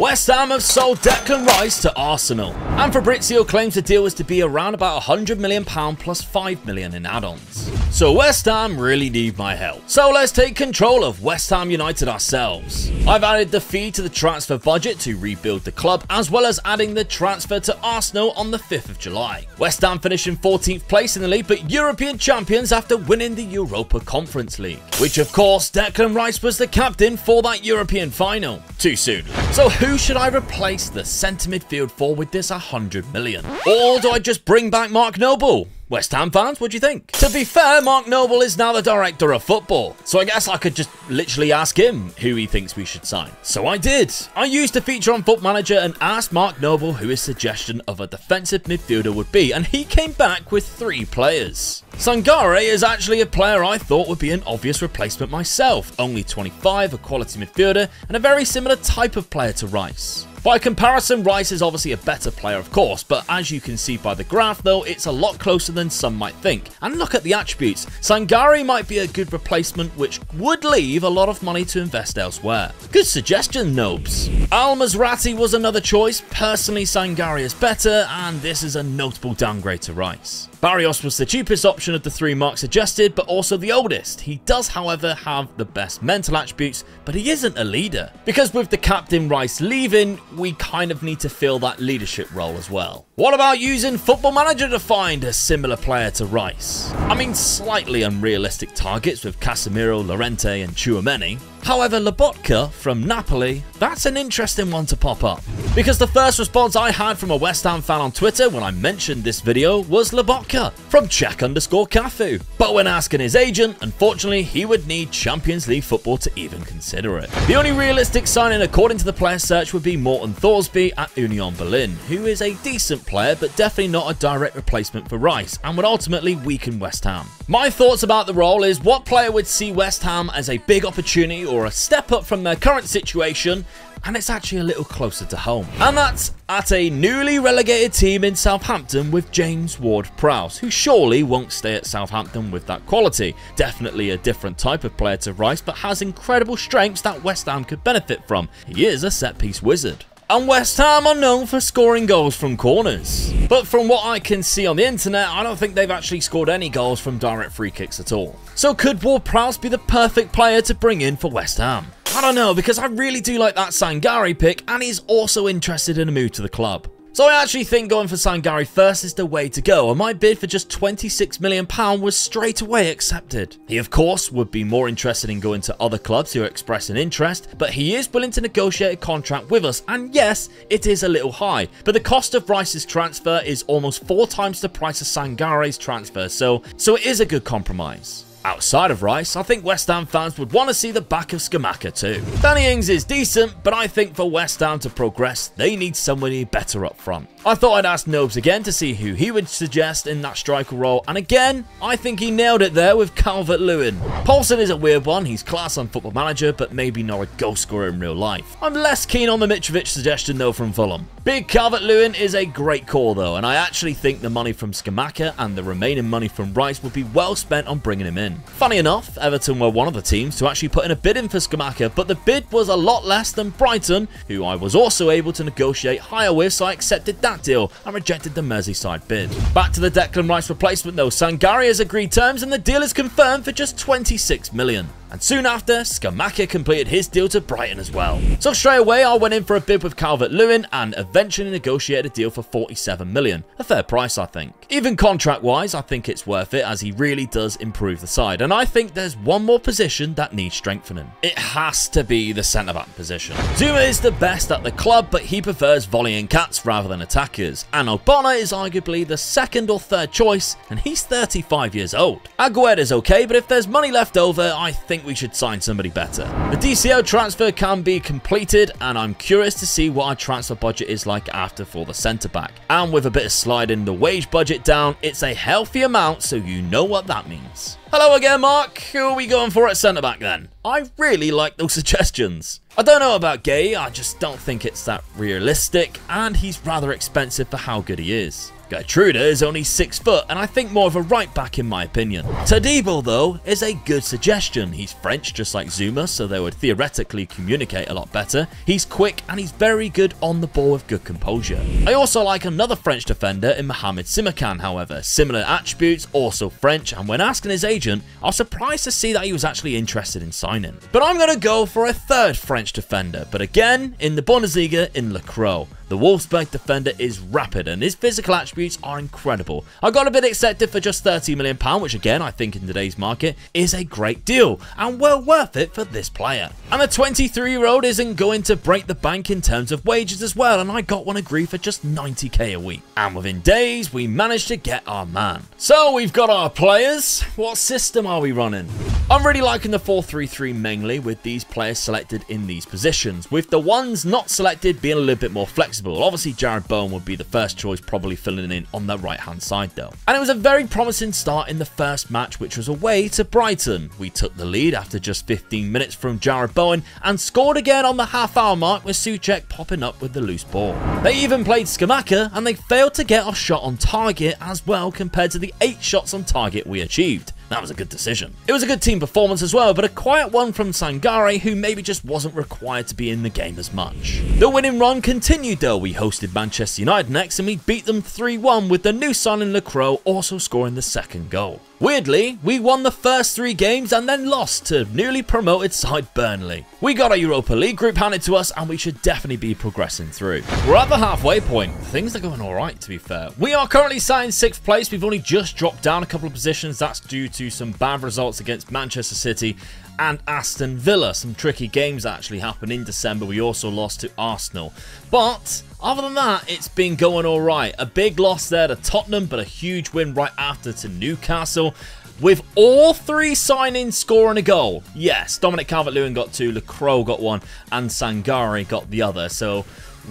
West Ham have sold Declan Rice to Arsenal, and Fabrizio claims the deal was to be around about £100 million plus £5 million in add-ons. So West Ham really need my help. So let's take control of West Ham United ourselves. I've added the fee to the transfer budget to rebuild the club, as well as adding the transfer to Arsenal on the 5th of July. West Ham finished in 14th place in the league, but European champions after winning the Europa Conference League, which of course Declan Rice was the captain for that European final. Too soon. So who should I replace the centre midfield for with this £100 million? Or do I just bring back Mark Noble? West Ham fans, what do you think? To be fair, Mark Noble is now the director of football, so I guess I could just literally ask him who he thinks we should sign. So I did. I used a feature on Foot Manager and asked Mark Noble who his suggestion of a defensive midfielder would be, and he came back with 3 players. Sangare is actually a player I thought would be an obvious replacement myself, only 25, a quality midfielder, and a very similar type of player to Rice. By comparison, Rice is obviously a better player, of course, but as you can see by the graph though, it's a lot closer than some might think. And look at the attributes. Sangare might be a good replacement, which would leave a lot of money to invest elsewhere. Good suggestion, Nobes. Al Mazrati was another choice. Personally, Sangare is better, and this is a notable downgrade to Rice. Barrios was the cheapest option of the 3 Mark suggested, but also the oldest. He does, however, have the best mental attributes, but he isn't a leader. Because with the captain Rice leaving, we kind of need to fill that leadership role as well. What about using Football Manager to find a similar player to Rice? I mean, slightly unrealistic targets with Casemiro, Llorente and Tchouaméni. However, Lobotka from Napoli, that's an interesting one to pop up. Because the first response I had from a West Ham fan on Twitter when I mentioned this video was Lobotka from Czech_Cafu. But when asking his agent, unfortunately he would need Champions League football to even consider it. The only realistic signing according to the player search would be Morten Thorsby at Union Berlin, who is a decent player but definitely not a direct replacement for Rice and would ultimately weaken West Ham. My thoughts about the role is what player would see West Ham as a big opportunity or a step up from their current situation, and it's actually a little closer to home. And that's at a newly relegated team in Southampton with James Ward-Prowse, who surely won't stay at Southampton with that quality. Definitely a different type of player to Rice, but has incredible strengths that West Ham could benefit from. He is a set-piece wizard. And West Ham are known for scoring goals from corners. But from what I can see on the internet, I don't think they've actually scored any goals from direct free kicks at all. So could Ward-Prowse be the perfect player to bring in for West Ham? I don't know, because I really do like that Sangare pick, and he's also interested in a move to the club. So I actually think going for Sangare first is the way to go, and my bid for just £26 million was straight away accepted. He of course would be more interested in going to other clubs who express an interest, but he is willing to negotiate a contract with us, and yes, it is a little high, but the cost of Rice's transfer is almost 4 times the price of Sangare's transfer, so it is a good compromise. Outside of Rice, I think West Ham fans would want to see the back of Scamacca too. Danny Ings is decent, but I think for West Ham to progress, they need somebody better up front. I thought I'd ask Nobes again to see who he would suggest in that striker role, and again, I think he nailed it there with Calvert-Lewin. Paulson is a weird one, he's class on Football Manager, but maybe not a goal scorer in real life. I'm less keen on the Mitrovic suggestion though from Fulham. Big Calvert-Lewin is a great call though, and I actually think the money from Scamacca and the remaining money from Rice would be well spent on bringing him in. Funny enough, Everton were one of the teams to actually put in a bid in for Scamacca, but the bid was a lot less than Brighton, who I was also able to negotiate higher with, so I accepted that deal and rejected the Merseyside bid. Back to the Declan Rice replacement though, Sangare has agreed terms and the deal is confirmed for just £26 million. And soon after, Scamacca completed his deal to Brighton as well. So straight away, I went in for a bid with Calvert-Lewin and eventually negotiated a deal for £47 million. A fair price, I think. Even contract-wise, I think it's worth it as he really does improve the side. And I think there's one more position that needs strengthening. It has to be the centre-back position. Zuma is the best at the club, but he prefers volleying cats rather than attackers. And Obana is arguably the second or third choice, and he's 35 years old. Aguerd is okay, but if there's money left over, I think we should sign somebody better. The DCL transfer can be completed, and I'm curious to see what our transfer budget is like after for the centre-back. And with a bit of sliding the wage budget down, it's a healthy amount, so you know what that means. Hello again, Mark. Who are we going for at centre-back then? I really like those suggestions. I don't know about Gay, I just don't think it's that realistic, and he's rather expensive for how good he is. Gertruda is only 6 foot and I think more of a right back in my opinion. Todibo though is a good suggestion. He's French just like Zuma, so they would theoretically communicate a lot better. He's quick and he's very good on the ball with good composure. I also like another French defender in Mohamed Simakan, however. Similar attributes, also French, and when asking his agent, I was surprised to see that he was actually interested in signing. But I'm going to go for a third French defender, but again, in the Bundesliga in Le Croix. The Wolfsburg defender is rapid and his physical attributes are incredible. I got a bit accepted for just £30 million, which again, I think in today's market is a great deal and well worth it for this player. And the 23-year-old isn't going to break the bank in terms of wages as well, and I got one agreed for just 90k a week. And within days, we managed to get our man. So we've got our players. What system are we running? I'm really liking the 4-3-3 mainly, with these players selected in these positions, with the ones not selected being a little bit more flexible. Obviously, Jared Bowen would be the first choice, probably filling in on the right-hand side though. And it was a very promising start in the first match, which was away to Brighton. We took the lead after just 15 minutes from Jared Bowen and scored again on the half-hour mark with Souček popping up with the loose ball. They even played Skamaka and they failed to get our shot on target as well compared to the 8 shots on target we achieved. That was a good decision. It was a good team performance as well, but a quiet one from Sangare, who maybe just wasn't required to be in the game as much. The winning run continued though. We hosted Manchester United next and we beat them 3-1 with the new signing Le Croix also scoring the second goal. Weirdly, we won the first 3 games and then lost to newly promoted side Burnley. We got a Europa League group handed to us and we should definitely be progressing through. We're at the halfway point. Things are going alright to be fair. We are currently sat in 6th place. We've only just dropped down a couple of positions. That's due to some bad results against Manchester City and Aston Villa. Some tricky games actually happened in December. We also lost to Arsenal. But other than that, it's been going all right. A big loss there to Tottenham, but a huge win right after to Newcastle, with all 3 signings scoring a goal. Yes, Dominic Calvert-Lewin got 2, Le Croix got 1, and Sangare got the other. So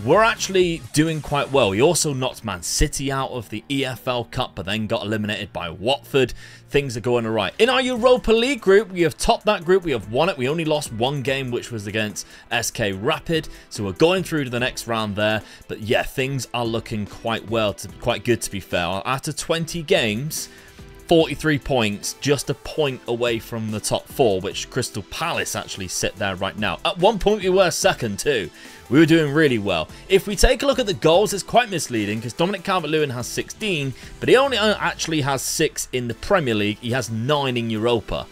we're actually doing quite well. We also knocked Man City out of the EFL Cup, but then got eliminated by Watford. Things are going alright. In our Europa League group, we have topped that group. We have won it. We only lost 1 game, which was against SK Rapid. So we're going through to the next round there. But yeah, things are looking quite well, quite good to be fair. After 20 games, 43 points, just a point away from the top 4, which Crystal Palace actually sit there right now. At one point, we were second too. We were doing really well. If we take a look at the goals, it's quite misleading because Dominic Calvert-Lewin has 16, but he only actually has 6 in the Premier League. He has 9 in Europa.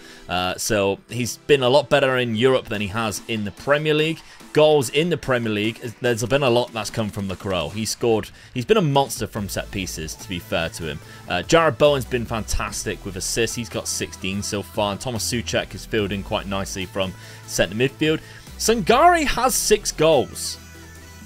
So he's been a lot better in Europe than he has in the Premier League. Goals in the Premier League, there's been a lot that's come from Le Croix. He's been a monster from set pieces, to be fair to him. Jared Bowen's been fantastic with assists. He's got 16 so far, and Thomas Souček is fielding quite nicely from centre midfield. Sangare has 6 goals.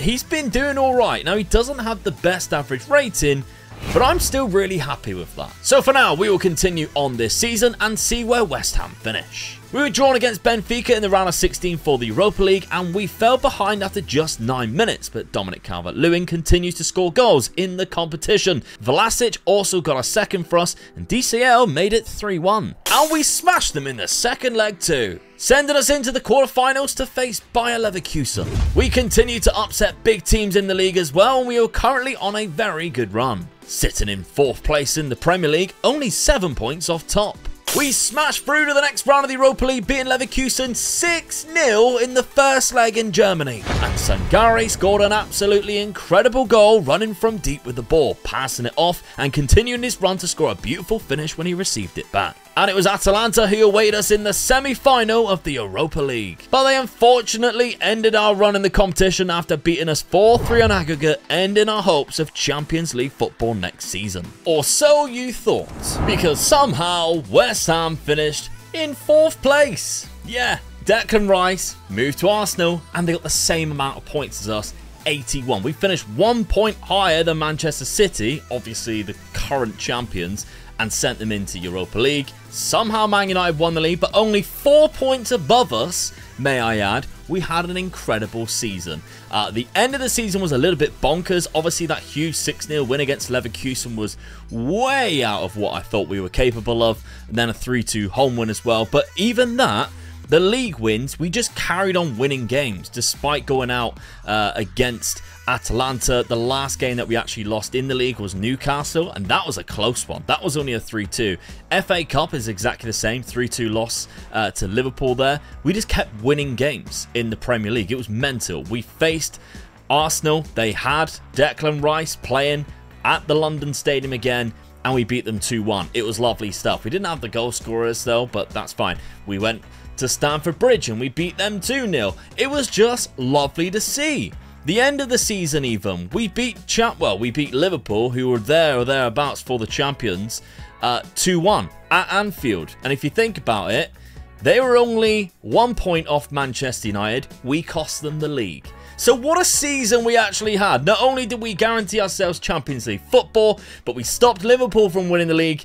He's been doing all right. Now, he doesn't have the best average rating, but I'm still really happy with that. So for now, we will continue on this season and see where West Ham finish. We were drawn against Benfica in the round of 16 for the Europa League, and we fell behind after just 9 minutes, but Dominic Calvert-Lewin continues to score goals in the competition. Vlasic also got a second for us, and DCL made it 3-1. And we smashed them in the second leg too, sending us into the quarterfinals to face Bayer Leverkusen. We continue to upset big teams in the league as well, and we are currently on a very good run, sitting in 4th place in the Premier League, only 7 points off top. We smashed through to the next round of the Europa League, beating Leverkusen 6-0 in the first leg in Germany. And Sangare scored an absolutely incredible goal, running from deep with the ball, passing it off, and continuing his run to score a beautiful finish when he received it back. And it was Atalanta who awaited us in the semi-final of the Europa League. But they unfortunately ended our run in the competition after beating us 4-3 on aggregate, ending our hopes of Champions League football next season. Or so you thought, because somehow West Ham finished in 4th place. Yeah, Declan Rice moved to Arsenal and they got the same amount of points as us, 81. We finished 1 point higher than Manchester City, obviously the current champions, and sent them into Europa League. Somehow Man United won the league, but only 4 points above us, may I add. We had an incredible season. The end of the season was a little bit bonkers. Obviously, that huge 6-0 win against Leverkusen was way out of what I thought we were capable of. And then a 3-2 home win as well. But even that, the league wins, we just carried on winning games despite going out against Atalanta. The last game that we actually lost in the league was Newcastle, and that was a close one. That was only a 3-2. FA Cup is exactly the same, 3-2 loss to Liverpool there. We just kept winning games in the Premier League. It was mental. We faced Arsenal. They had Declan Rice playing at the London Stadium again, and we beat them 2-1. It was lovely stuff. We didn't have the goal scorers though, but that's fine. We went to Stamford Bridge and we beat them 2-0. It was just lovely to see. The end of the season even, we beat Liverpool, who were there or thereabouts for the champions, 2-1 at Anfield. And if you think about it, they were only 1 point off Manchester United. We cost them the league. So what a season we actually had. Not only did we guarantee ourselves Champions League football, but we stopped Liverpool from winning the league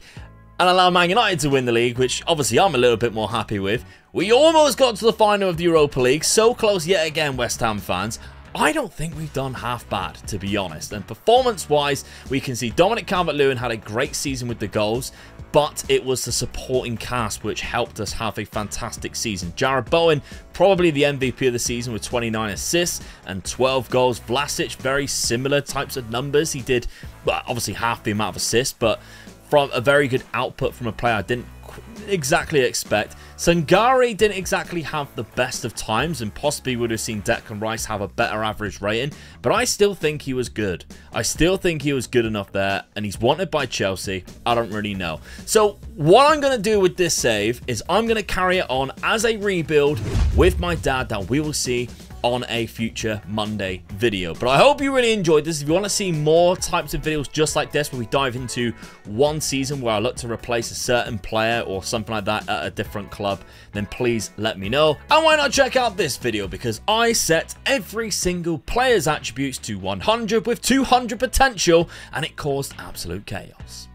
and allowed Man United to win the league, which obviously I'm a little bit more happy with. We almost got to the final of the Europa League. So close yet again, West Ham fans. I don't think we've done half bad, to be honest. And performance-wise, we can see Dominic Calvert-Lewin had a great season with the goals, but it was the supporting cast which helped us have a fantastic season. Jared Bowen, probably the MVP of the season with 29 assists and 12 goals. Vlasic, very similar types of numbers. He did, well, obviously half the amount of assists, but from a very good output from a player I didn't exactly expect. Sangare didn't exactly have the best of times and possibly would have seen Declan Rice have a better average rating, but I still think he was good. I still think he was good enough there, and he's wanted by Chelsea. I don't really know. So what I'm going to do with this save is I'm going to carry it on as a rebuild with my dad that we will see on a future Monday video. But I hope you really enjoyed this. If you want to see more types of videos just like this, where we dive into one season where I look to replace a certain player or something like that at a different club, then please let me know. And why not check out this video, because I set every single player's attributes to 100 with 200 potential, and it caused absolute chaos.